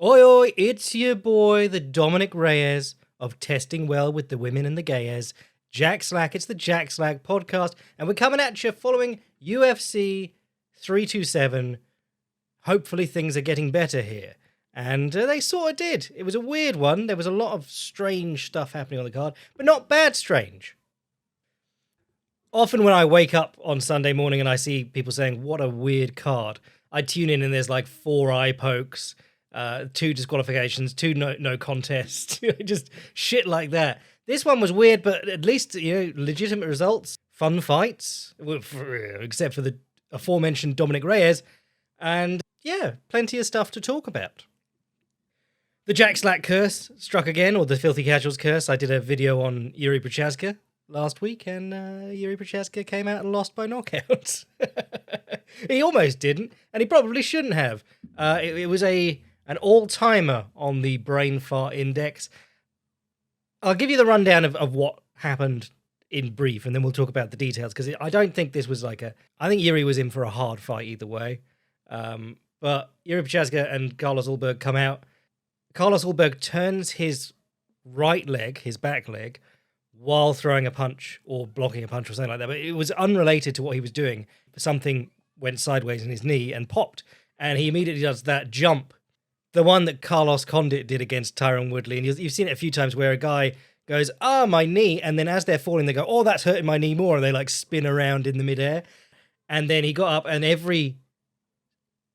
Oi, oi, it's your boy, the Dominic Reyes of Testing Well with the Women and the Gayers. Jack Slack, it's the Jack Slack podcast, and we're coming at you following UFC 327. Hopefully things are getting better here. And they sort of did. It was a weird one. There was a lot of strange stuff happening on the card, but not bad strange. Often when I wake up on Sunday morning and I see people saying, what a weird card, I tune in and there's like 4 eye pokes, 2 disqualifications, 2 no contests, just shit like that. This one was weird, but at least, legitimate results, fun fights, except for the aforementioned Dominic Reyes, and yeah, plenty of stuff to talk about. The Jack Slack curse struck again, or the Filthy Casuals curse. I did a video on Yuri Prochazka last week, and Yuri Prochazka came out and lost by knockout. He almost didn't, and he probably shouldn't have. It was an all-timer on the brain fart index. I'll give you the rundown of what happened in brief, and then we'll talk about the details, because I don't think this was I think Yuri was in for a hard fight either way. But Yuri Prochazka and Carlos Ulberg come out. Carlos Ulberg turns his right leg, his back leg, while throwing a punch or blocking a punch or something like that. But it was unrelated to what he was doing. Something went sideways in his knee and popped. And he immediately does that jump. The one that Carlos Condit did against Tyron Woodley. And you've seen it a few times where a guy goes, my knee. And then as they're falling, they go, oh, that's hurting my knee more. And they spin around in the midair. And then he got up, and every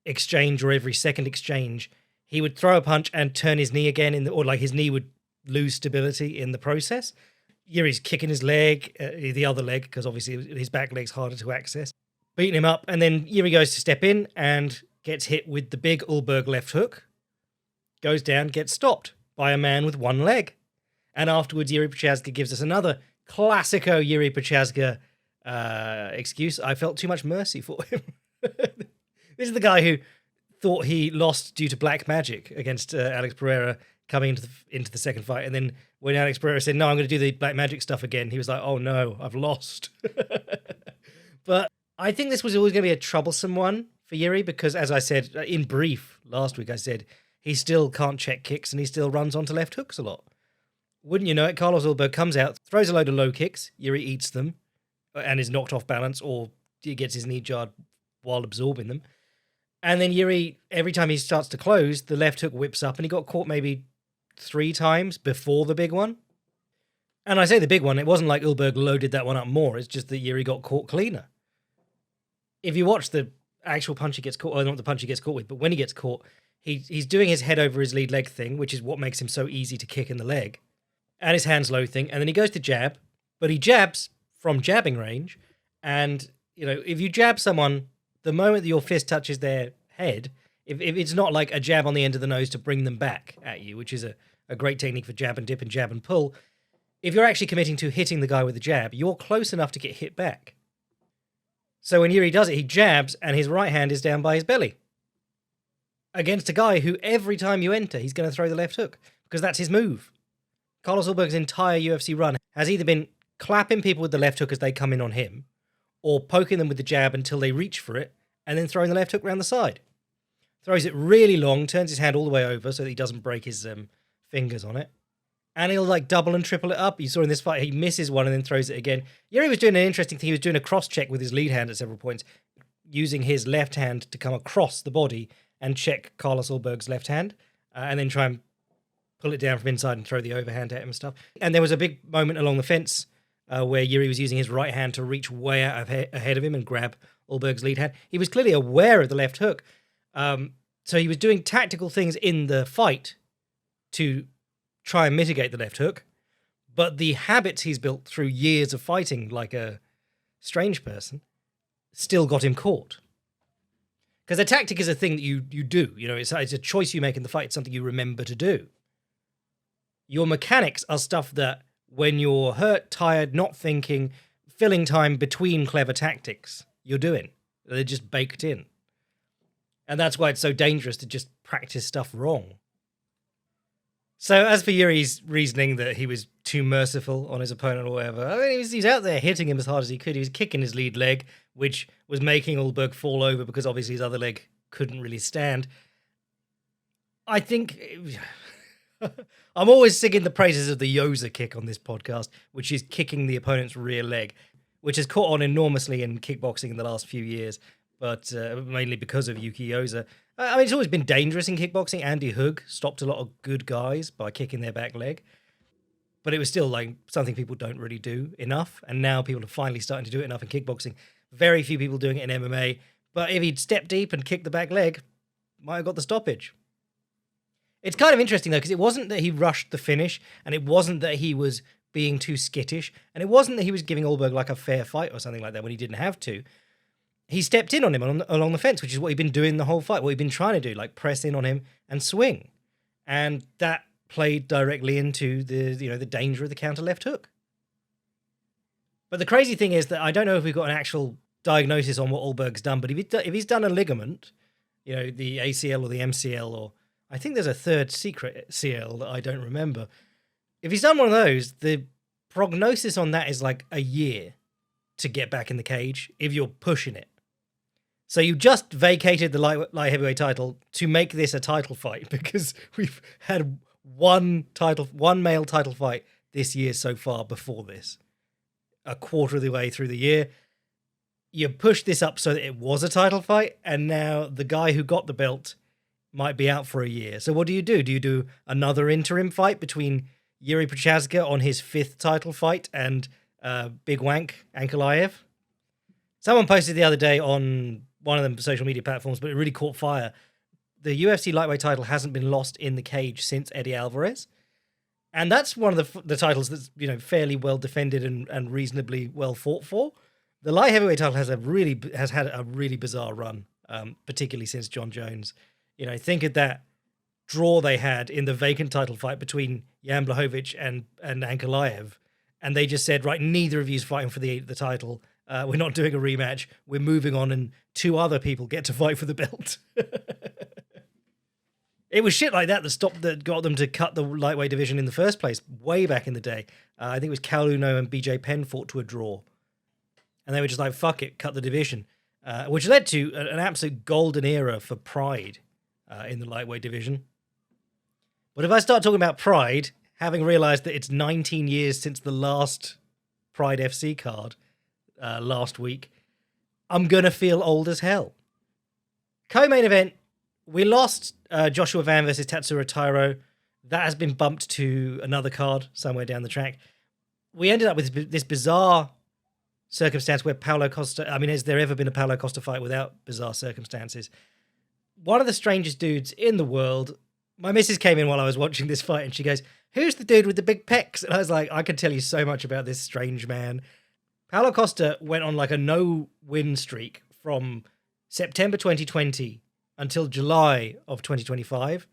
exchange or every second exchange, he would throw a punch and turn his knee again, or his knee would lose stability in the process. Yuri's kicking his leg, the other leg, because obviously his back leg's harder to access, beating him up, and then Yuri goes to step in and gets hit with the big Ulberg left hook, goes down, gets stopped by a man with one leg. And afterwards, Yuri Prochazka gives us another classico Yuri Prochazka excuse. I felt too much mercy for him. This is the guy who thought he lost due to black magic against Alex Pereira coming into the second fight. And then when Alex Pereira said, no, I'm going to do the black magic stuff again, he was like, oh no, I've lost. But I think this was always going to be a troublesome one for Yuri, because as I said in brief last week, I said he still can't check kicks and he still runs onto left hooks a lot. Wouldn't you know it, Carlos Ulberg comes out, throws a load of low kicks, Yuri eats them and is knocked off balance, or he gets his knee jarred while absorbing them. And then Yuri, every time he starts to close, the left hook whips up, and he got caught maybe 3 times before the big one. And I say the big one, it wasn't like Ulberg loaded that one up more, it's just that Yuri got caught cleaner. If you watch the actual punch he gets caught, or not the punch he gets caught with, but when he gets caught, he's doing his head over his lead leg thing, which is what makes him so easy to kick in the leg, and his hands low thing, and then he goes to jab, but he jabs from jabbing range, and, if you jab someone, the moment that your fist touches their head, if it's not like a jab on the end of the nose to bring them back at you, which is a great technique for jab and dip and jab and pull, if you're actually committing to hitting the guy with a jab, you're close enough to get hit back. So when Yuri does it, he jabs and his right hand is down by his belly. Against a guy who every time you enter, he's going to throw the left hook, because that's his move. Carlos Ulberg's entire UFC run has either been clapping people with the left hook as they come in on him, or poking them with the jab until they reach for it, and then throwing the left hook around the side. Throws it really long, turns his hand all the way over so that he doesn't break his fingers on it. And he'll double and triple it up. You saw in this fight, he misses one and then throws it again. Yuri was doing an interesting thing. He was doing a cross-check with his lead hand at several points, using his left hand to come across the body and check Carlos Ulberg's left hand, and then try and pull it down from inside and throw the overhand at him and stuff. And there was a big moment along the fence where Yuri was using his right hand to reach way out ahead of him and grab Ulberg's lead hand. He was clearly aware of the left hook. So he was doing tactical things in the fight to try and mitigate the left hook. But the habits he's built through years of fighting like a strange person still got him caught. Because a tactic is a thing that you do. It's a choice you make in the fight. It's something you remember to do. Your mechanics are stuff that when you're hurt, tired, not thinking, filling time between clever tactics, you're doing. They're just baked in. And that's why it's so dangerous to just practice stuff wrong. So as for Yuri's reasoning that he was too merciful on his opponent or whatever, I mean, he's out there hitting him as hard as he could. He was kicking his lead leg, which was making Ulberg fall over because obviously his other leg couldn't really stand. I think I'm always singing the praises of the Yoza kick on this podcast, which is kicking the opponent's rear leg, which has caught on enormously in kickboxing in the last few years, but mainly because of Yuki Yoza. I mean, it's always been dangerous in kickboxing. Andy Hug stopped a lot of good guys by kicking their back leg, but it was still like something people don't really do enough, and now people are finally starting to do it enough in kickboxing. Very few people doing it in MMA, but if he'd stepped deep and kicked the back leg, might have got the stoppage. It's kind of interesting, though, because it wasn't that he rushed the finish, and it wasn't that he was being too skittish, and it wasn't that he was giving Allberg like a fair fight or something like that when he didn't have to. He stepped in on him along the fence, which is what he'd been doing the whole fight, what he'd been trying to do, like press in on him and swing. And that played directly into the danger of the counter left hook. But the crazy thing is that I don't know if we've got an actual diagnosis on what Allberg's done, but if he's done a ligament, the ACL or the MCL, or I think there's a third secret CL that I don't remember. If he's done one of those, the prognosis on that is like a year to get back in the cage if you're pushing it. So you just vacated the light heavyweight title to make this a title fight, because we've had one male title fight this year so far before this. A quarter of the way through the year. You pushed this up so that it was a title fight, and now the guy who got the belt might be out for a year. So what do? Do you do another interim fight between Yuri Prochazka on his 5th title fight and Big Wank Ankalaev? Someone posted the other day on one of the social media platforms, but it really caught fire. The UFC lightweight title hasn't been lost in the cage since Eddie Alvarez. And that's one of the titles that's fairly well defended and reasonably well fought for. The light heavyweight title has had a really bizarre run, particularly since John Jones. Think of that draw they had in the vacant title fight between Jan Blachowicz and Ankalaev, and they just said, right, neither of you's fighting for the title. We're not doing a rematch. We're moving on, and 2 other people get to fight for the belt. It was shit like that got them to cut the lightweight division in the first place, way back in the day. I think it was Cal Uno and BJ Penn fought to a draw. And they were just like, fuck it, cut the division. Which led to an absolute golden era for Pride in the lightweight division. But if I start talking about Pride, having realised that it's 19 years since the last Pride FC card last week, I'm going to feel old as hell. Co-main event, we lost Joshua Van versus Tatsuro Tairo. That has been bumped to another card somewhere down the track. We ended up with this bizarre circumstance where Paulo Costa... I mean, has there ever been a Paulo Costa fight without bizarre circumstances? One of the strangest dudes in the world. My missus came in while I was watching this fight and she goes, "Who's the dude with the big pecs?" And I was like, I can tell you so much about this strange man. Paulo Costa went on like a no-win streak from September 2020 until July of 2025.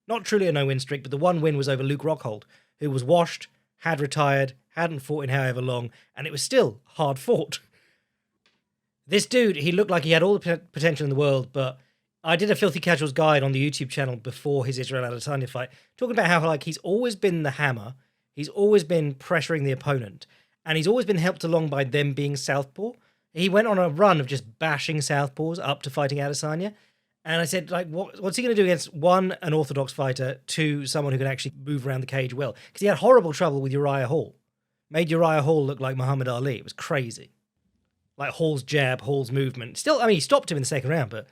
Not truly a no-win streak, but the one win was over Luke Rockhold, who was washed, had retired, hadn't fought in however long, and it was still hard fought. This dude, he looked like he had all the potential in the world, but I did a Filthy Casuals guide on the YouTube channel before his Israel Adesanya fight, talking about how he's always been the hammer, he's always been pressuring the opponent, and he's always been helped along by them being southpaw. He went on a run of just bashing southpaws up to fighting Adesanya. And I said, what's he going to do against, 1, an orthodox fighter, 2, someone who can actually move around the cage well? Because he had horrible trouble with Uriah Hall. Made Uriah Hall look like Muhammad Ali. It was crazy. Like Hall's jab, Hall's movement. Still, I mean, he stopped him in the second round, but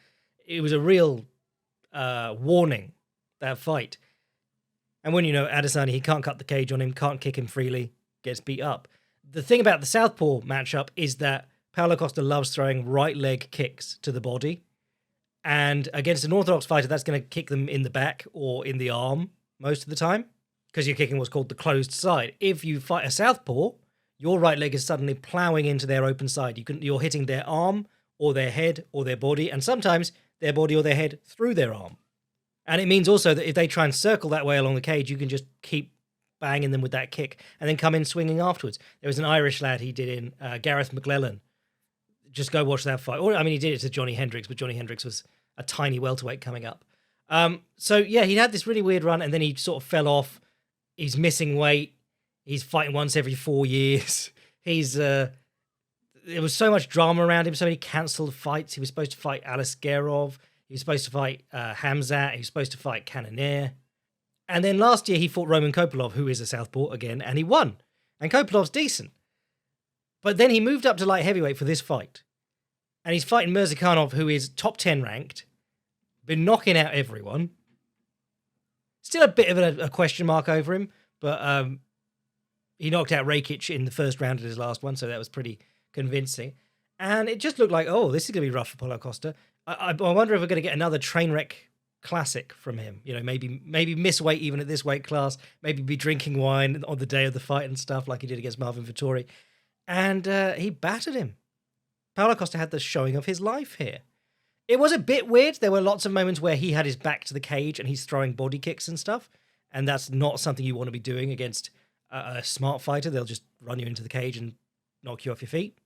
it was a real warning, that fight. And when Adesanya, he can't cut the cage on him, can't kick him freely, gets beat up. The thing about the southpaw matchup is that Paulo Costa loves throwing right leg kicks to the body. And against an orthodox fighter, that's going to kick them in the back or in the arm most of the time, because you're kicking what's called the closed side. If you fight a southpaw, your right leg is suddenly ploughing into their open side. You're hitting their arm or their head or their body, and sometimes their body or their head through their arm. And it means also that if they try and circle that way along the cage, you can just keep banging them with that kick and then come in swinging afterwards. There was an Irish lad he did in Gareth McLellan. Just go watch that fight. Or, I mean, he did it to Johnny Hendricks, but Johnny Hendricks was a tiny welterweight coming up. So, yeah, he had this really weird run, and then he sort of fell off. He's missing weight. He's fighting once every 4 years. There was so much drama around him, so many cancelled fights. He was supposed to fight Alice Gerov. He was supposed to fight Hamzat. He was supposed to fight Cannonier. And then last year he fought Roman Kopylov, who is a southpaw again, and he won. And Kopilov's decent. But then he moved up to light heavyweight for this fight. And he's fighting Mirzakhanov, who is top 10 ranked, been knocking out everyone. Still a bit of a question mark over him, but he knocked out Rakic in the first round of his last one, so that was pretty convincing. And it just looked like, oh, this is going to be rough for Paulo Costa. I wonder if we're going to get another train wreck classic from him. You know, maybe miss weight even at this weight class, maybe be drinking wine on the day of the fight and stuff like he did against Marvin Vettori. And he battered him. Paulo Costa had the showing of his life here. It was a bit weird. There were lots of moments where he had his back to the cage and he's throwing body kicks and stuff. And that's not something you want to be doing against a smart fighter. They'll just run you into the cage and knock you off your feet.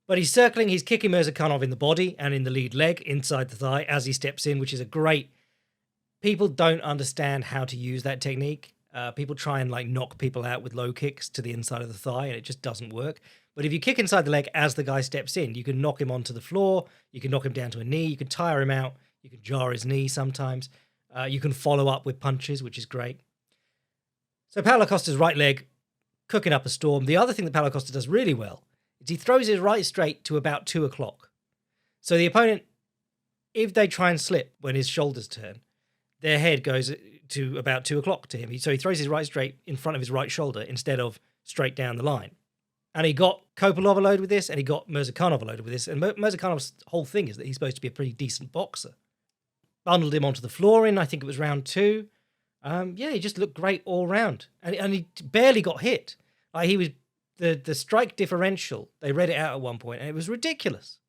But he's circling, he's kicking Mirzakhanov in the body and in the lead leg, inside the thigh, as he steps in, which is a great... People don't understand how to use that technique. People try and like knock people out with low kicks to the inside of the thigh, and it just doesn't work. But if you kick inside the leg as the guy steps in, you can knock him onto the floor, you can knock him down to a knee, you can tire him out, you can jar his knee sometimes. You can follow up with punches, which is great. So Paulo Costa's right leg cooking up a storm. The other thing that Paulo Costa does really well is he throws his right straight to about 2 o'clock. So the opponent, if they try and slip when his shoulders turn, their head goes to about 2 o'clock to him. So he throws his right straight in front of his right shoulder instead of straight down the line. And he got Kopylov loaded with this, and he got Mirzakhanov loaded with this. And Mirzakhanov's whole thing is that he's supposed to be a pretty decent boxer. Bundled him onto the floor in, I think it was round 2. He just looked great all round. And he barely got hit. Like he was the strike differential, they read it out at one point, and it was ridiculous.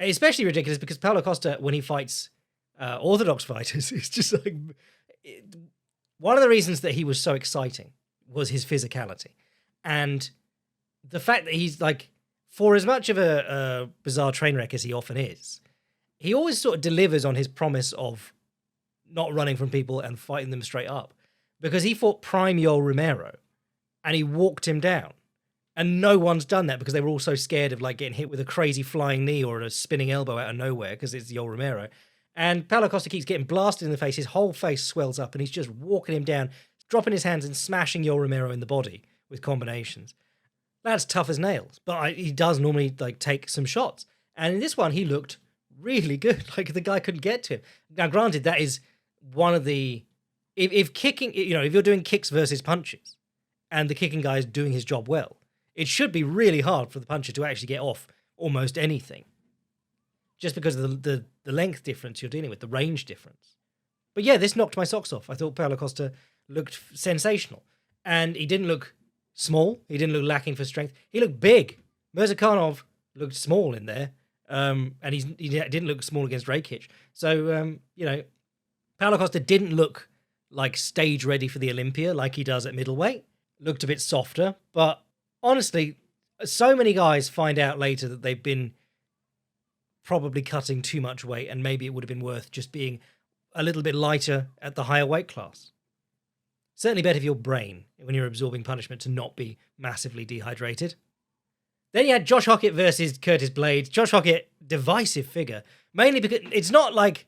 Especially ridiculous because Paulo Costa, when he fights orthodox fighters, it's just like... One of the reasons that he was so exciting was his physicality. And the fact that he's like, for as much of a bizarre train wreck as he often is, he always sort of delivers on his promise of not running from people and fighting them straight up. Because he fought prime Yoel Romero and he walked him down. And no one's done that because they were all so scared of like getting hit with a crazy flying knee or a spinning elbow out of nowhere because it's Yoel Romero. And Paulo Costa keeps getting blasted in the face. His whole face swells up and he's just walking him down, dropping his hands and smashing Yoel Romero in the body with combinations. That's tough as nails. But he does normally like take some shots. And in this one, he looked really good. Like the guy couldn't get to him. Now, granted, that is one of the... If kicking, you know, if you're doing kicks versus punches and the kicking guy is doing his job well, it should be really hard for the puncher to actually get off almost anything. Just because of the length difference you're dealing with, the range difference. But yeah, this knocked my socks off. I thought Paulo Costa looked sensational. And he didn't look small. He didn't look lacking for strength. He looked big. Mirzakhanov looked small in there. And he didn't look small against Rakic. So, Paulo Costa didn't look like stage ready for the Olympia like he does at middleweight. Looked a bit softer. But honestly, so many guys find out later that they've been probably cutting too much weight and maybe it would have been worth just being a little bit lighter at the higher weight class. Certainly better for your brain when you're absorbing punishment to not be massively dehydrated. Then you had Josh Hockett versus Curtis Blades. Josh Hockett, divisive figure. Mainly because it's not like,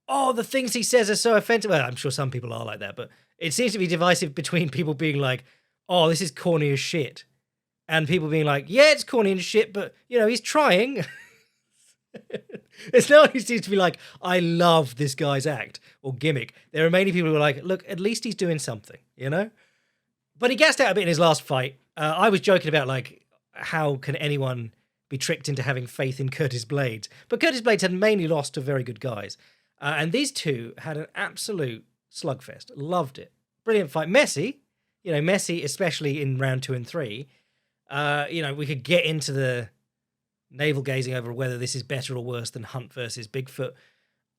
oh, the things he says are so offensive. Well, I'm sure some people are like that, but it seems to be divisive between people being like, oh, this is corny as shit. And people being like, yeah, it's corny as shit, but, you know, he's trying. It's no one who seems to be like, I love this guy's act or gimmick. There are many people who are like, look, at least he's doing something, you know? But he gassed out a bit in his last fight. I was joking about, like, how can anyone be tricked into having faith in Curtis Blades? But Curtis Blades had mainly lost to very good guys. And these two had an absolute slugfest. Loved it. Brilliant fight. Messy, especially in round 2 and 3. We could get into the navel gazing over whether this is better or worse than Hunt versus Bigfoot.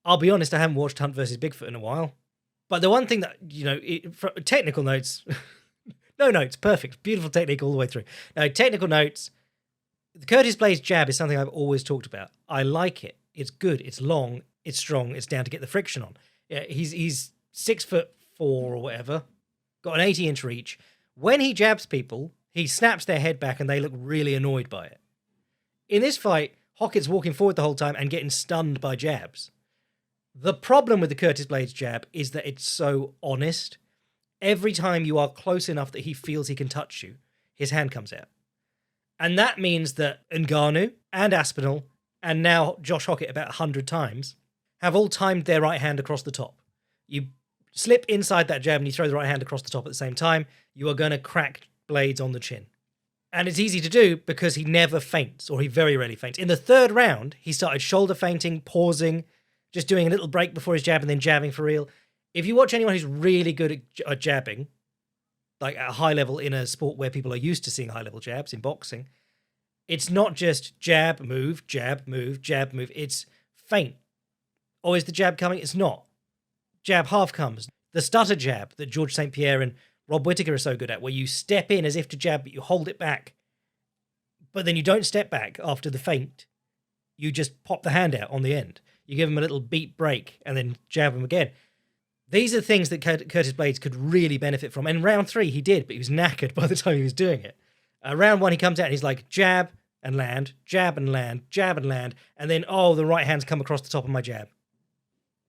I'll be honest, I haven't watched Hunt versus Bigfoot in a while. But the one thing that, technical notes, no notes, perfect, beautiful technique all the way through. Now, technical notes, the Curtis Blades jab is something I've always talked about. I like it. It's good. It's long. It's strong. It's down to get the friction on. Yeah, he's 6'4" or whatever, got an 80-inch reach. When he jabs people, he snaps their head back and they look really annoyed by it. In this fight, Hockett's walking forward the whole time and getting stunned by jabs. The problem with the Curtis Blades jab is that it's so honest. Every time you are close enough that he feels he can touch you, his hand comes out. And that means that Ngannou and Aspinall, and now Josh Hockett about 100 times, have all timed their right hand across the top. You slip inside that jab and you throw the right hand across the top at the same time, you are going to crack Blades on the chin. And it's easy to do because he never feints, or he very rarely feints. In the third round, he started shoulder feinting, pausing, just doing a little break before his jab and then jabbing for real. If you watch anyone who's really good at jabbing, like at a high level in a sport where people are used to seeing high level jabs in boxing, it's not just jab, move, jab, move, jab, move. It's feint. Or is the jab coming? It's not. Jab half comes. The stutter jab that George St. Pierre and Rob Whittaker are so good at, where you step in as if to jab, but you hold it back. But then you don't step back after the feint. You just pop the hand out on the end. You give him a little beat break and then jab him again. These are things that Curtis Blades could really benefit from. And round 3, he did, but he was knackered by the time he was doing it. Round 1, he comes out and he's like, jab and land, jab and land, jab and land. And then, oh, the right hand's come across the top of my jab.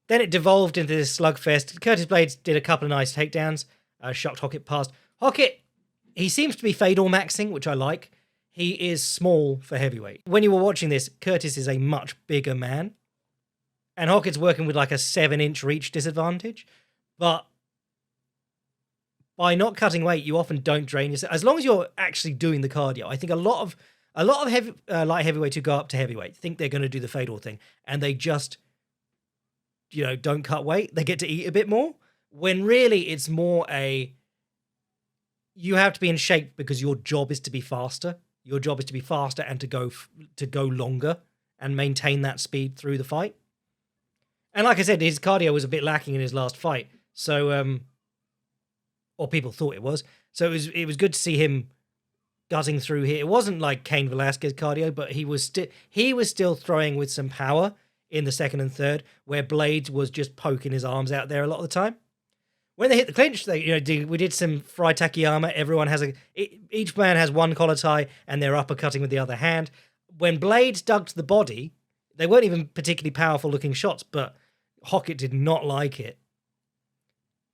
Then it devolved into this slugfest. Curtis Blades did a couple of nice takedowns. Shocked Hockett past. Hockett, he seems to be Fedor maxing, which I like. He is small for heavyweight. When you were watching this, Curtis is a much bigger man. And Hockett's working with like a 7-inch reach disadvantage. But by not cutting weight, you often don't drain yourself. As long as you're actually doing the cardio. I think a lot of light heavyweights who go up to heavyweight think they're going to do the Fedor thing. And they just, don't cut weight. They get to eat a bit more. When really it's more you have to be in shape because your job is to be faster. Your job is to be faster and to go longer and maintain that speed through the fight. And like I said, his cardio was a bit lacking in his last fight. So, or people thought it was. So it was good to see him gutting through here. It wasn't like Cain Velasquez cardio, but he was still throwing with some power in the second and third, where Blades was just poking his arms out there a lot of the time. When they hit the clinch, we did some fried Takayama. Everyone has each man has one collar tie, and they're uppercutting with the other hand. When Blades dug to the body, they weren't even particularly powerful looking shots, but Hockett did not like it.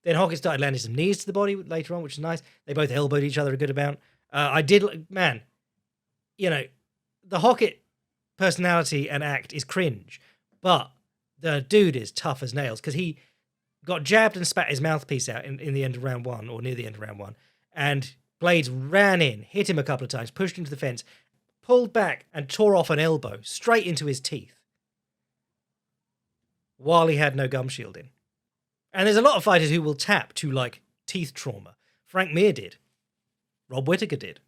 Then Hockett started landing some knees to the body later on, which is nice. They both elbowed each other a good amount. The Hockett personality and act is cringe, but the dude is tough as nails because he got jabbed and spat his mouthpiece out in the end of round 1, or near the end of round 1. And Blades ran in, hit him a couple of times, pushed him to the fence, pulled back and tore off an elbow straight into his teeth while he had no gum shield in. And there's a lot of fighters who will tap to, like, teeth trauma. Frank Mir did. Rob Whittaker did.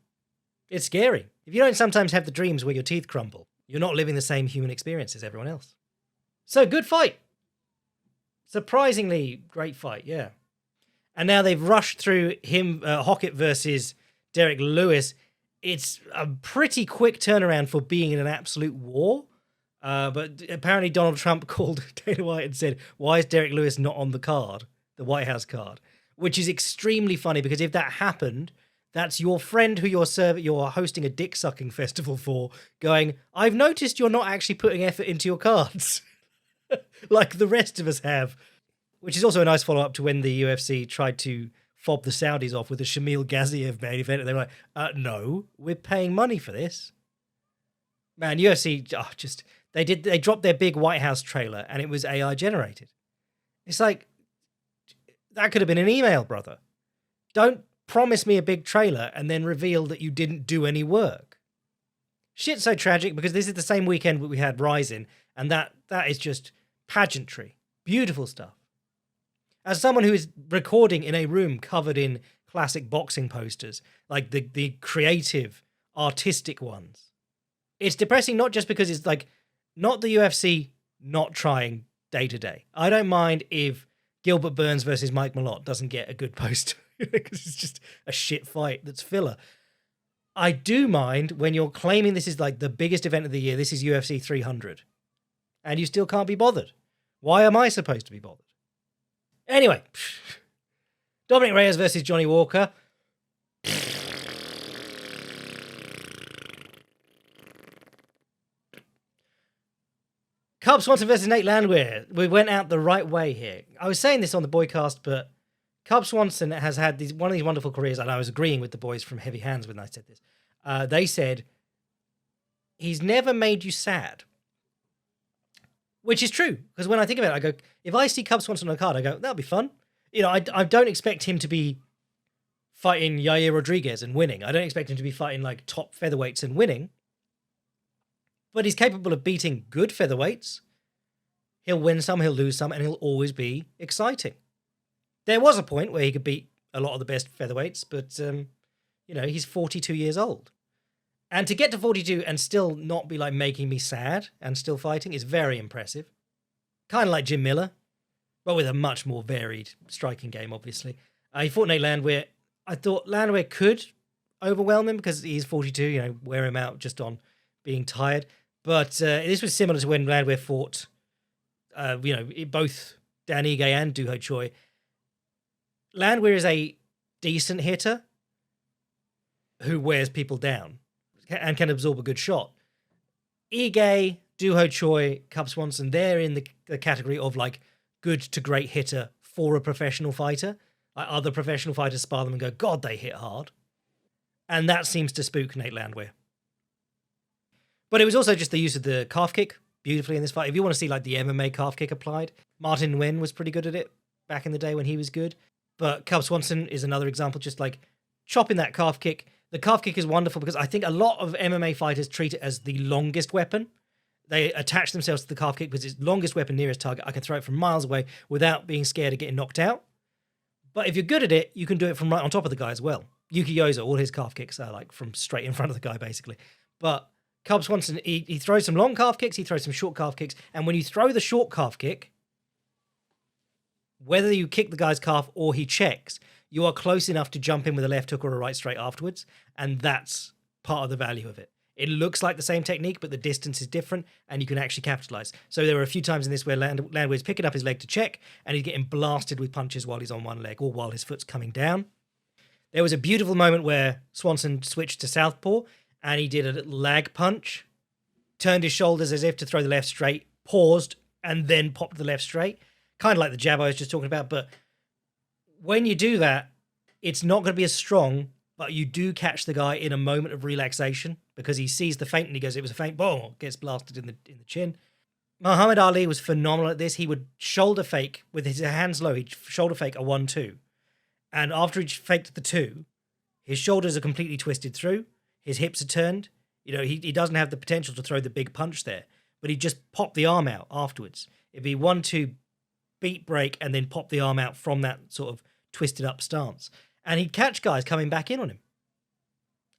It's scary. If you don't sometimes have the dreams where your teeth crumble, you're not living the same human experience as everyone else. So, good fight. Surprisingly great fight, yeah. And now they've rushed through him, Hockett versus Derek Lewis. It's a pretty quick turnaround for being in an absolute war. But apparently Donald Trump called Dana White and said, why is Derek Lewis not on the card, the White House card? Which is extremely funny because if that happened, that's your friend who you're hosting a dick-sucking festival for going, I've noticed you're not actually putting effort into your cards. Like the rest of us have. Which is also a nice follow-up to when the UFC tried to fob the Saudis off with the Shamil Gaziev main event. And they were like, no, we're paying money for this. Man, UFC, they dropped their big White House trailer and it was AI generated. It's like, that could have been an email, brother. Don't promise me a big trailer and then reveal that you didn't do any work. Shit's so tragic because this is the same weekend we had Rising, and that is just pageantry. Beautiful stuff. As someone who is recording in a room covered in classic boxing posters, like the creative, artistic ones, it's depressing not just because it's like not the UFC not trying day to day. I don't mind if Gilbert Burns versus Mike Malott doesn't get a good poster because it's just a shit fight that's filler. I do mind when you're claiming this is like the biggest event of the year, this is UFC 300, and you still can't be bothered. Why am I supposed to be bothered? Anyway, Dominic Reyes versus Johnny Walker. Cub Swanson versus Nate Landwehr. We went out the right way here. I was saying this on the Boycast, but Cub Swanson has had one of these wonderful careers, and I was agreeing with the boys from Heavy Hands when I said this. They said, he's never made you sad. Which is true, because when I think about it, I go, if I see Cub Swanson on a card, I go, that'll be fun. I don't expect him to be fighting Yair Rodriguez and winning. I don't expect him to be fighting like top featherweights and winning. But he's capable of beating good featherweights. He'll win some, he'll lose some, and he'll always be exciting. There was a point where he could beat a lot of the best featherweights, but, he's 42 years old. And to get to 42 and still not be like making me sad and still fighting is very impressive. Kind of like Jim Miller, but with a much more varied striking game, obviously. He fought Nate Landwehr. I thought Landwehr could overwhelm him because he's 42, wear him out just on being tired. But this was similar to when Landwehr fought, both Dan Ige and Doo Ho Choi. Landwehr is a decent hitter who wears people down and can absorb a good shot. Ige, Doo Ho Choi, Cub Swanson, they're in the category of like good to great hitter for a professional fighter. Like other professional fighters spar them and go, God, they hit hard. And that seems to spook Nate Landwehr. But it was also just the use of the calf kick beautifully in this fight. If you want to see like the MMA calf kick applied, Martin Nguyen was pretty good at it back in the day when he was good. But Cub Swanson is another example, just like chopping that calf kick. The calf kick is wonderful because I think a lot of MMA fighters treat it as the longest weapon. They attach themselves to the calf kick because it's longest weapon, nearest target. I can throw it from miles away without being scared of getting knocked out. But if you're good at it, you can do it from right on top of the guy as well. Yuki Yoza, all his calf kicks are like from straight in front of the guy, basically. But Cub Swanson, he throws some long calf kicks, he throws some short calf kicks, and when you throw the short calf kick, whether you kick the guy's calf or he checks, you are close enough to jump in with a left hook or a right straight afterwards, and that's part of the value of it. It looks like the same technique, but the distance is different, and you can actually capitalize. So there were a few times in this where Landwehr's picking up his leg to check, and he's getting blasted with punches while he's on one leg or while his foot's coming down. There was a beautiful moment where Swanson switched to southpaw, and he did a little lag punch, turned his shoulders as if to throw the left straight, paused, and then popped the left straight. Kind of like the jab I was just talking about, but when you do that, it's not going to be as strong, but you do catch the guy in a moment of relaxation because he sees the feint and he goes, it was a feint, boom, gets blasted in the chin. Muhammad Ali was phenomenal at this. He would shoulder fake with his hands low. He'd shoulder fake a 1-2. And after he faked the 2, his shoulders are completely twisted through. His hips are turned. He doesn't have the potential to throw the big punch there, but he'd just pop the arm out afterwards. It'd be 1-2, beat break, and then pop the arm out from that sort of twisted up stance. And he'd catch guys coming back in on him.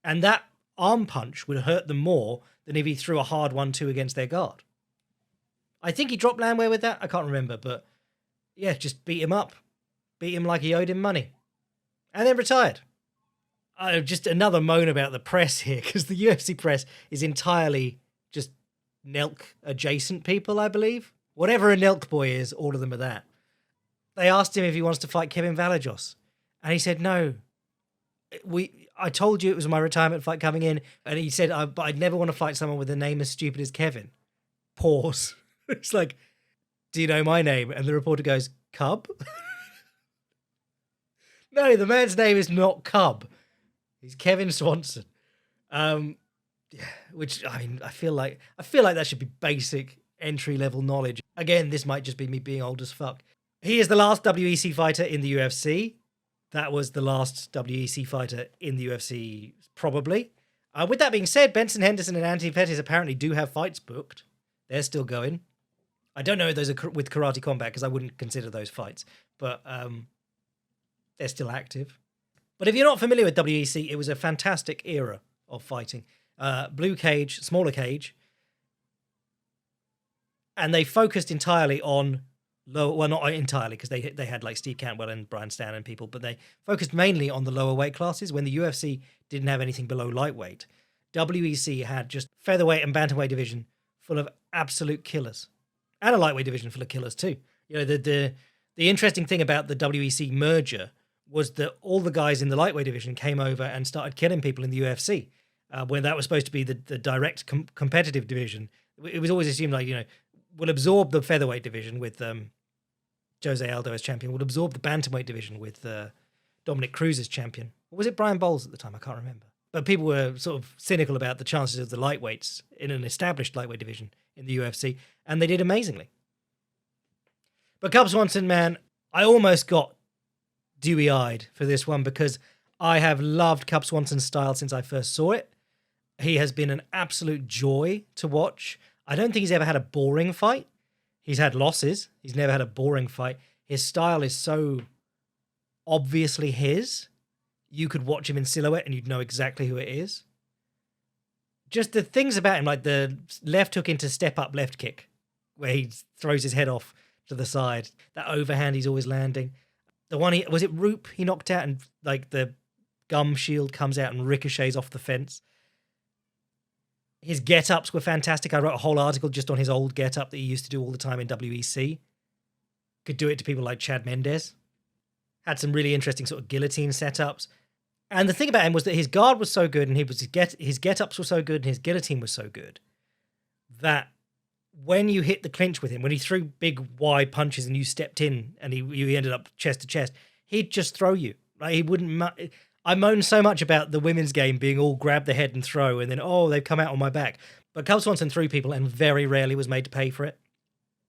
And that arm punch would hurt them more than if he threw a hard 1-2 against their guard. I think he dropped Landwehr with that. I can't remember, but yeah, just beat him up. Beat him like he owed him money. And then retired. Just another moan about the press here, because the UFC press is entirely just Nelk adjacent people, I believe. Whatever a Nelk boy is, all of them are that. They asked him if he wants to fight Kevin Valajos, and he said no. I told you it was my retirement fight coming in, and he said, but I'd never want to fight someone with a name as stupid as Kevin. Pause. It's like, do you know my name? And the reporter goes, Cub? No, the man's name is not Cub. He's Kevin Swanson. Which, I feel like that should be basic entry-level knowledge. Again, this might just be me being old as fuck. He is the last WEC fighter in the UFC. That was the last WEC fighter in the UFC, probably. With that being said, Benson Henderson and Anthony Pettis apparently do have fights booked. They're still going. I don't know if those are with Karate Combat, because I wouldn't consider those fights. But they're still active. But if you're not familiar with WEC, it was a fantastic era of fighting. Blue cage, smaller cage. And they focused entirely on lower, well, not entirely, because they had like Steve Cantwell and Brian Stan and people, but they focused mainly on the lower weight classes when the UFC didn't have anything below lightweight. WEC had just featherweight and bantamweight division full of absolute killers. And a lightweight division full of killers too. The interesting thing about the WEC merger was that all the guys in the lightweight division came over and started killing people in the UFC. When that was supposed to be the direct competitive division. It was always assumed like, will absorb the featherweight division with Jose Aldo as champion, will absorb the bantamweight division with Dominic Cruz as champion. Or was it Brian Bowles at the time? I can't remember. But people were sort of cynical about the chances of the lightweights in an established lightweight division in the UFC, and they did amazingly. But Cub Swanson, man, I almost got dewy-eyed for this one because I have loved Cub Swanson's style since I first saw it. He has been an absolute joy to watch. I don't think he's ever had a boring fight. He's had losses. He's never had a boring fight. His style is so obviously his. You could watch him in silhouette and you'd know exactly who it is. Just the things about him, like the left hook into step-up left kick, where he throws his head off to the side. That overhand he's always landing. The one, was it Roop he knocked out and like the gum shield comes out and ricochets off the fence. His get-ups were fantastic. I wrote a whole article just on his old get-up that he used to do all the time in WEC. Could do it to people like Chad Mendes. Had some really interesting sort of guillotine setups. And the thing about him was that his guard was so good and his get-ups were so good and his guillotine was so good that when you hit the clinch with him, when he threw big wide punches and you stepped in and you ended up chest to chest, he'd just throw you. Like he wouldn't... I moan so much about the women's game being all grab the head and throw and then, oh, they've come out on my back. But Cub Swanson threw people and very rarely was made to pay for it.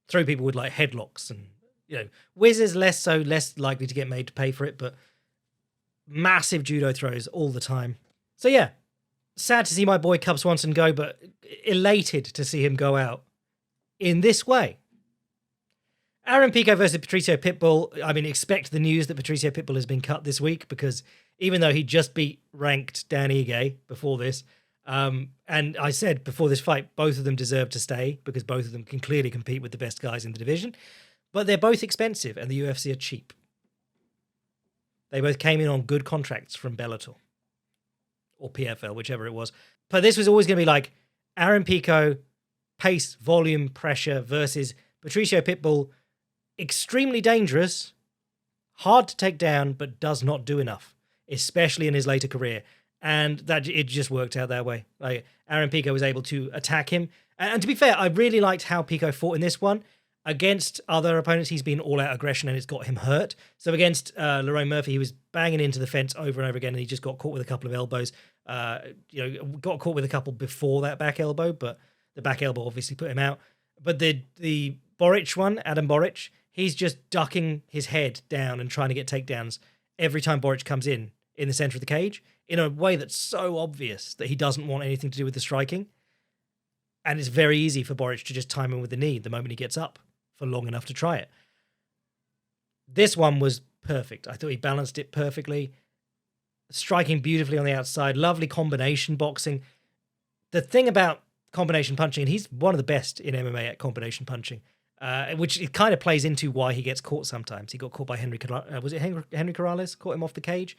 Threw people with like headlocks and, you know, Wiz less likely to get made to pay for it, but massive judo throws all the time. So yeah, sad to see my boy Cub Swanson go, but elated to see him go out in this way. Aaron Pico versus Patricio Pitbull. I mean, expect the news that Patricio Pitbull has been cut this week because even though he just beat ranked Dan Ige before this, and I said before this fight, both of them deserve to stay because both of them can clearly compete with the best guys in the division, but they're both expensive and the UFC are cheap. They both came in on good contracts from Bellator or PFL, whichever it was. But this was always going to be like Aaron Pico, pace, volume, pressure versus Patricio Pitbull, extremely dangerous, hard to take down, but does not do enough, especially in his later career. And that it just worked out that way. Like Aaron Pico was able to attack him. And to be fair, I really liked how Pico fought in this one. Against other opponents, he's been all-out aggression and it's got him hurt. So against Lerone Murphy, he was banging into the fence over and over again and he just got caught with a couple of elbows. Got caught with a couple before that back elbow, but the back elbow obviously put him out. But the Boric one, Adam Boric, he's just ducking his head down and trying to get takedowns every time Boric comes in the center of the cage in a way that's so obvious that he doesn't want anything to do with the striking. And it's very easy for Boric to just time him with the knee the moment he gets up for long enough to try it. This one was perfect. I thought he balanced it perfectly. Striking beautifully on the outside. Lovely combination boxing. The thing about combination punching, and he's one of the best in MMA at combination punching, which it kind of plays into why he gets caught sometimes. He got caught by Henry Corrales? Caught him off the cage.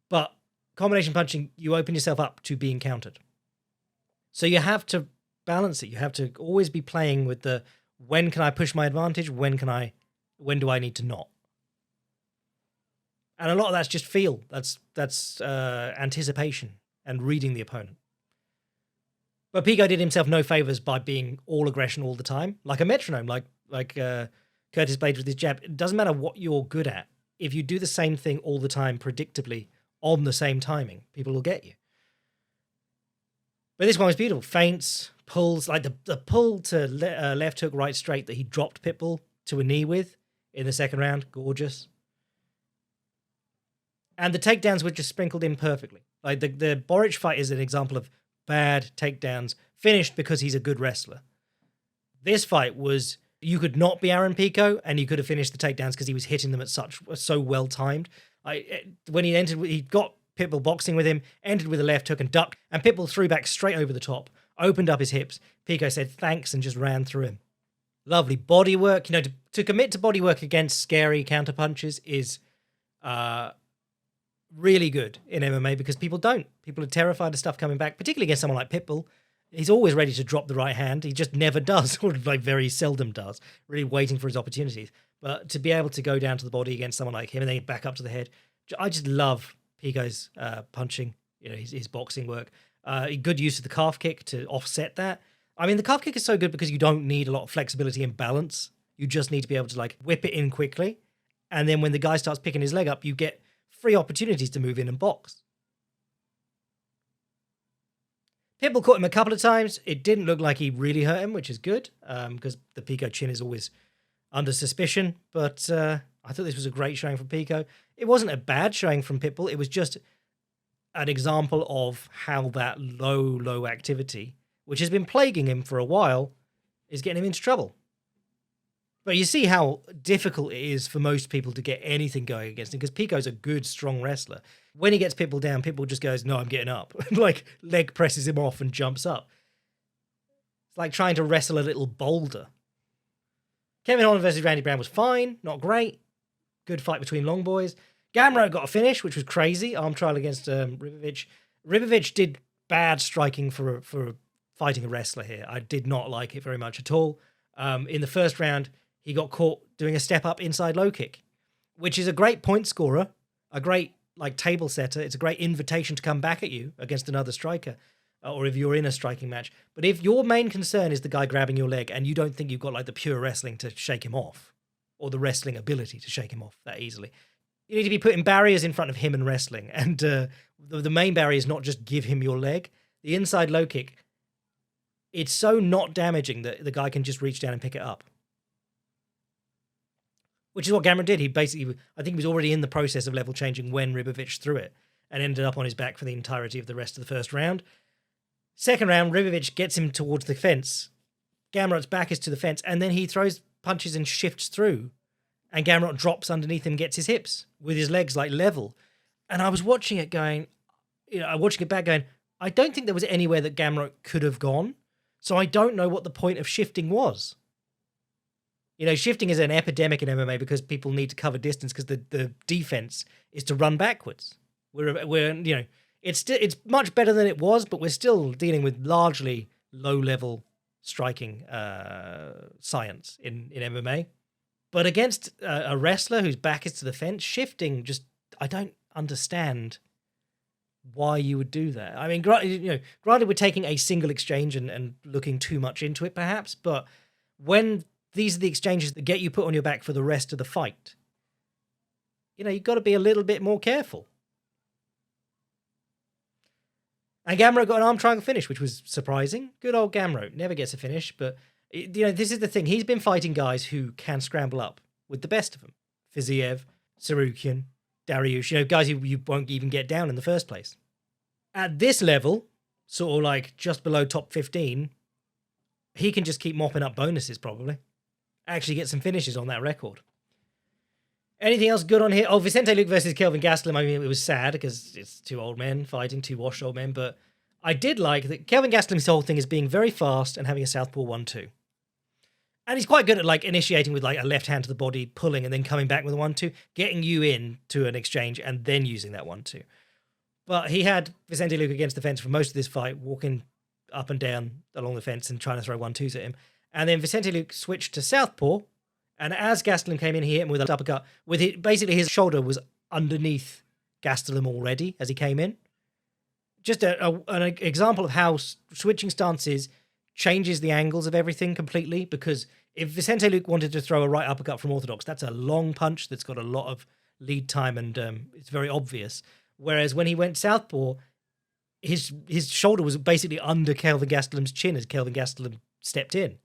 But combination punching, you open yourself up to being countered. So you have to balance it. You have to always be playing with the when can I push my advantage? When do I need to not? And a lot of that's just feel. That's anticipation and reading the opponent. But Pico did himself no favors by being all aggression all the time, like a metronome, like Curtis Blades with his jab. It doesn't matter what you're good at. If you do the same thing all the time predictably on the same timing, people will get you. But this one was beautiful. Feints, pulls, like the pull to left hook, right straight that he dropped Pitbull to a knee with in the second round. Gorgeous. And the takedowns were just sprinkled in perfectly. Like the Boric fight is an example of bad takedowns finished because he's a good wrestler. This fight was, you could not be Aaron Pico and you could have finished the takedowns because he was hitting them at so well timed. When he entered, he got Pitbull boxing with him, entered with a left hook and ducked, and Pitbull threw back straight over the top, opened up his hips. Pico said thanks and just ran through him. Lovely body work. You know, to commit to body work against scary counter punches is really good in MMA because people don't. People are terrified of stuff coming back, particularly against someone like Pitbull. He's always ready to drop the right hand. He just never does, or like very seldom does, really waiting for his opportunities. But to be able to go down to the body against someone like him and then back up to the head, I just love Pico's punching, you know, his boxing work. Good use of the calf kick to offset that. I mean, the calf kick is so good because you don't need a lot of flexibility and balance. You just need to be able to like whip it in quickly. And then when the guy starts picking his leg up, you get free opportunities to move in and box. Pitbull caught him a couple of times. It didn't look like he really hurt him, which is good, because the Pico chin is always under suspicion. But I thought this was a great showing from Pico. It wasn't a bad showing from Pitbull. It was just an example of how that low activity, which has been plaguing him for a while, is getting him into trouble. But you see how difficult it is for most people to get anything going against him, because Pico's a good, strong wrestler. When he gets Pitbull down, Pitbull just goes, no, I'm getting up. Like, leg presses him off and jumps up. It's like trying to wrestle a little boulder. Kevin Holland versus Randy Brown was fine, not great. Good fight between long boys. Gamrot got a finish, which was crazy. Arm trial against Ribovic. Ribovic did bad striking for fighting a wrestler here. I did not like it very much at all. In the first round, he got caught doing a step-up inside low kick, which is a great point scorer, a great like table setter. It's a great invitation to come back at you against another striker, or if you're in a striking match. But if your main concern is the guy grabbing your leg and you don't think you've got like the pure wrestling to shake him off, or the wrestling ability to shake him off that easily, you need to be putting barriers in front of him and wrestling. And the main barrier is not just give him your leg. The inside low kick, it's so not damaging that the guy can just reach down and pick it up. Which is what Gamrot did. He basically, I think he was already in the process of level changing when Ribovic threw it and ended up on his back for the entirety of the rest of the first round. Second round, Ribovic gets him towards the fence. Gamrot's back is to the fence, and then he throws punches and shifts through. And Gamrot drops underneath him, gets his hips with his legs like level. And I was watching it going, watching it back going, I don't think there was anywhere that Gamrot could have gone. So I don't know what the point of shifting was. Shifting is an epidemic in MMA because people need to cover distance because the defense is to run backwards. It's much better than it was, but we're still dealing with largely low-level striking science in MMA. But against a wrestler whose back is to the fence, shifting I don't understand why you would do that. I mean, granted we're taking a single exchange and looking too much into it perhaps, but when these are the exchanges that get you put on your back for the rest of the fight, you've got to be a little bit more careful. And Gamrot got an arm triangle finish, which was surprising. Good old Gamrot. Never gets a finish, but this is the thing. He's been fighting guys who can scramble up with the best of them. Fiziev, Sarukian, Dariush, guys who you won't even get down in the first place. At this level, sort of like just below top 15, he can just keep mopping up bonuses probably. Actually get some finishes on that record. Anything else good on here? Oh, Vicente Luque versus Kelvin Gastelum. I mean, it was sad because it's two old men fighting, two washed old men, but I did like that Kelvin Gastelum's whole thing is being very fast and having a southpaw 1-2. And he's quite good at like initiating with like a left hand to the body, pulling and then coming back with a 1-2, getting you in to an exchange and then using that 1-2. But he had Vicente Luque against the fence for most of this fight, walking up and down along the fence and trying to throw 1-2s at him. And then Vicente Luque switched to southpaw, and as Gastelum came in, he hit him with an uppercut. Basically, his shoulder was underneath Gastelum already as he came in. Just an example of how switching stances changes the angles of everything completely, because if Vicente Luque wanted to throw a right uppercut from orthodox, that's a long punch that's got a lot of lead time and it's very obvious. Whereas when he went southpaw, his shoulder was basically under Kelvin Gastelum's chin as Kelvin Gastelum stepped in.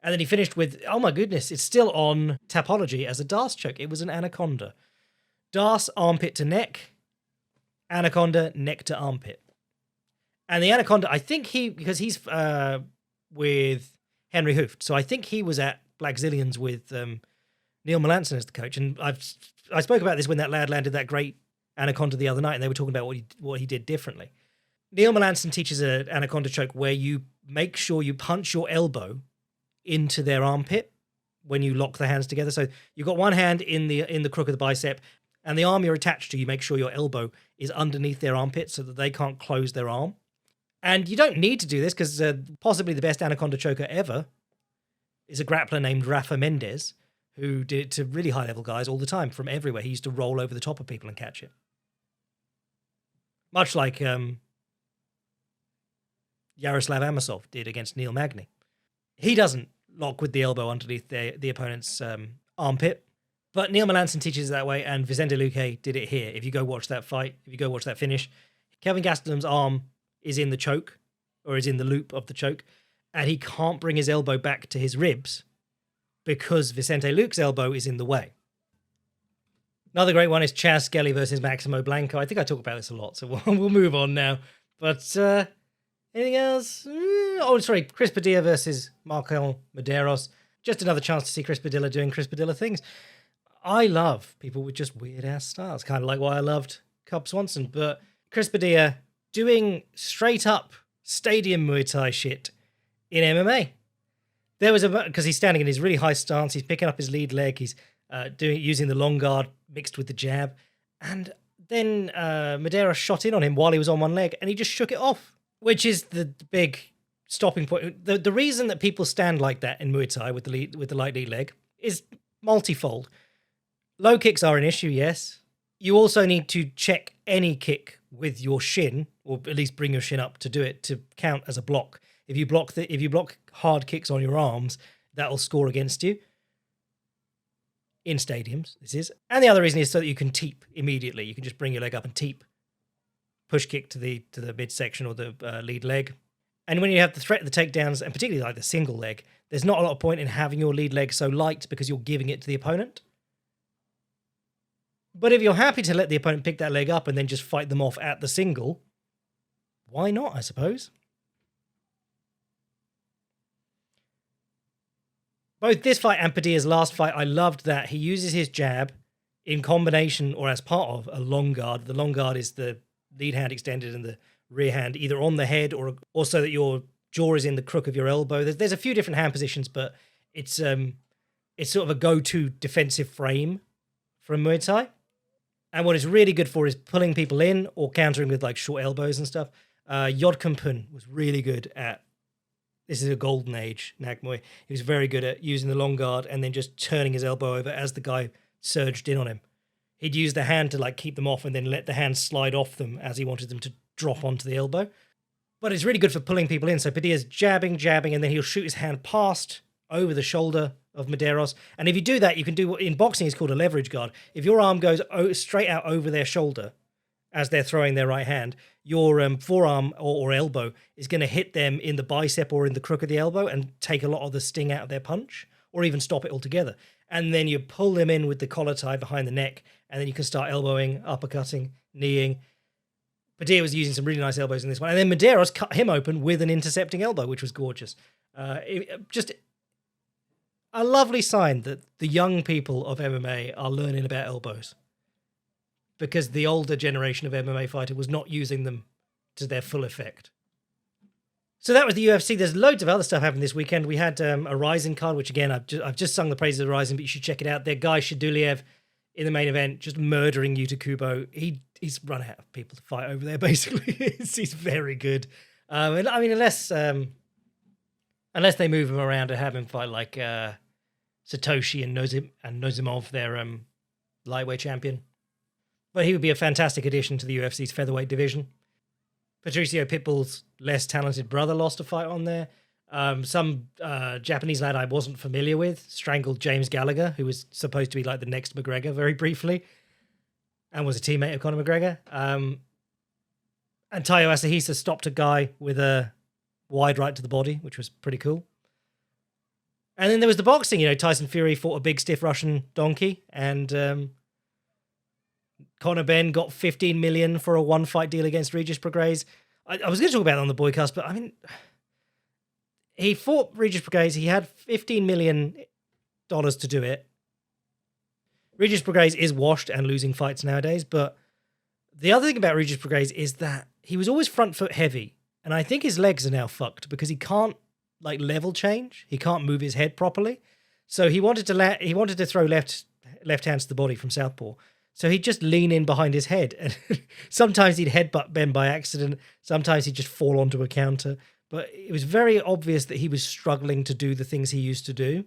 And then he finished with, oh my goodness, it's still on Tapology as a Darce choke. It was an anaconda. Darce, armpit to neck. Anaconda, neck to armpit. And the anaconda, I think because he's with Henry Hooft, so I think he was at Black Zillions with Neil Melanson as the coach. And I spoke about this when that lad landed that great anaconda the other night, and they were talking about what he did differently. Neil Melanson teaches an anaconda choke where you make sure you punch your elbow into their armpit when you lock the hands together. So you've got one hand in the crook of the bicep, and the arm you're attached to, you make sure your elbow is underneath their armpit so that they can't close their arm. And you don't need to do this because possibly the best anaconda choker ever is a grappler named Rafa Mendez, who did it to really high-level guys all the time from everywhere. He used to roll over the top of people and catch it. Much like Yaroslav Amosov did against Neil Magny. He doesn't lock with the elbow underneath the opponent's armpit, but Neil Melanson teaches it that way, and Vicente Luque did it here. If you go watch that fight, if you go watch that finish, Kelvin Gastelum's arm is in the choke, or is in the loop of the choke, and he can't bring his elbow back to his ribs because Vicente Luque's elbow is in the way. Another great one is Chaz Skelly versus Maximo Blanco. I think I talk about this a lot, so we'll move on now. But anything else? Oh, sorry, Chris Padilla versus Marco Maderos. Just another chance to see Chris Padilla doing Chris Padilla things. I love people with just weird-ass styles, kind of like why I loved Cub Swanson. But Chris Padilla doing straight-up stadium Muay Thai shit in MMA. There was because he's standing in his really high stance, he's picking up his lead leg, he's using the long guard mixed with the jab, and then Maderos shot in on him while he was on one leg, and he just shook it off, which is the big stopping point. The reason that people stand like that in Muay Thai with the light lead leg is multifold. Low kicks are an issue, yes. You also need to check any kick with your shin, or at least bring your shin up to do it, to count as a block. If you block hard kicks on your arms, that'll score against you. In stadiums, this is. And the other reason is so that you can teep immediately. You can just bring your leg up and teep. Push kick to the midsection or the lead leg. And when you have the threat of the takedowns, and particularly like the single leg, there's not a lot of point in having your lead leg so light because you're giving it to the opponent. But if you're happy to let the opponent pick that leg up and then just fight them off at the single, why not, I suppose? Both this fight and Padilla's last fight, I loved that he uses his jab in combination or as part of a long guard. The long guard is the lead hand extended and the rear hand either on the head or so that your jaw is in the crook of your elbow. There's a few different hand positions, but it's sort of a go-to defensive frame from Muay Thai. And what it's really good for is pulling people in or countering with like short elbows and stuff. Yodkampun was really good at, this is a golden age, Nag Muay. He was very good at using the long guard and then just turning his elbow over as the guy surged in on him. He'd use the hand to like keep them off and then let the hand slide off them as he wanted them to drop onto the elbow. But it's really good for pulling people in. So Padilla's jabbing, and then he'll shoot his hand past over the shoulder of Maderos. And if you do that, you can do what in boxing is called a leverage guard. If your arm goes straight out over their shoulder as they're throwing their right hand, your forearm or elbow is going to hit them in the bicep or in the crook of the elbow and take a lot of the sting out of their punch, or even stop it altogether. And then you pull them in with the collar tie behind the neck, and then you can start elbowing, uppercutting, kneeing. Padilla was using some really nice elbows in this one. And then Maderos cut him open with an intercepting elbow, which was gorgeous. Just a lovely sign that the young people of MMA are learning about elbows, because the older generation of MMA fighter was not using them to their full effect. So that was the UFC. There's loads of other stuff happening this weekend. We had a Ryzen card, which again, I've just sung the praises of Ryzen, but you should check it out. Their guy Shaduliev in the main event, just murdering Yuta Kubo. He's run out of people to fight over there, basically. He's very good. And I mean, unless they move him around and have him fight like Satoshi and Nozimov, their lightweight champion. But he would be a fantastic addition to the UFC's featherweight division. Patricio Pitbull's less talented brother lost a fight on there. Some Japanese lad I wasn't familiar with strangled James Gallagher, who was supposed to be like the next McGregor very briefly, and was a teammate of Conor McGregor. And Tayo Asahisa stopped a guy with a wide right to the body, which was pretty cool. And then there was the boxing. Tyson Fury fought a big stiff Russian donkey, and Conor Benn got 15 million for a one-fight deal against Regis Prograis. I was going to talk about it on the Boycast, but I mean, he fought Regis Prograis. He had $15 million to do it. Regis Prograis is washed and losing fights nowadays, but the other thing about Regis Prograis is that he was always front foot heavy, and I think his legs are now fucked because he can't like level change. He can't move his head properly. So he wanted to throw left hands to the body from southpaw. So he'd just lean in behind his head, and sometimes he'd headbutt Ben by accident. Sometimes he'd just fall onto a counter. But it was very obvious that he was struggling to do the things he used to do.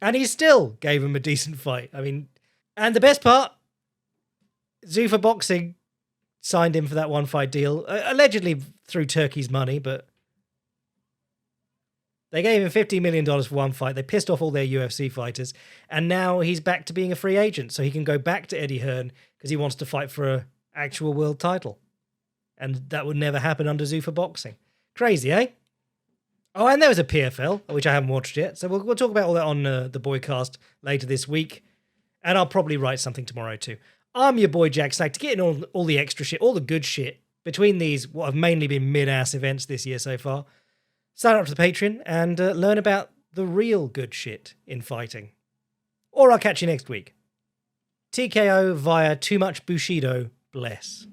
And he still gave him a decent fight. I mean, and the best part, Zuffa Boxing signed him for that one fight deal, allegedly through Turkey's money, but they gave him $50 million for one fight. They pissed off all their UFC fighters, and now he's back to being a free agent, so he can go back to Eddie Hearn because he wants to fight for an actual world title. And that would never happen under Zuffa Boxing. Crazy, eh? Oh, and there was a PFL, which I haven't watched yet, so we'll talk about all that on the Boycast later this week, and I'll probably write something tomorrow too. I'm your boy Jack Snack. To get in all the extra shit, all the good shit, between these, what have mainly been mid-ass events this year so far, sign up to the Patreon and learn about the real good shit in fighting. Or I'll catch you next week. TKO via Too Much Bushido. Bless.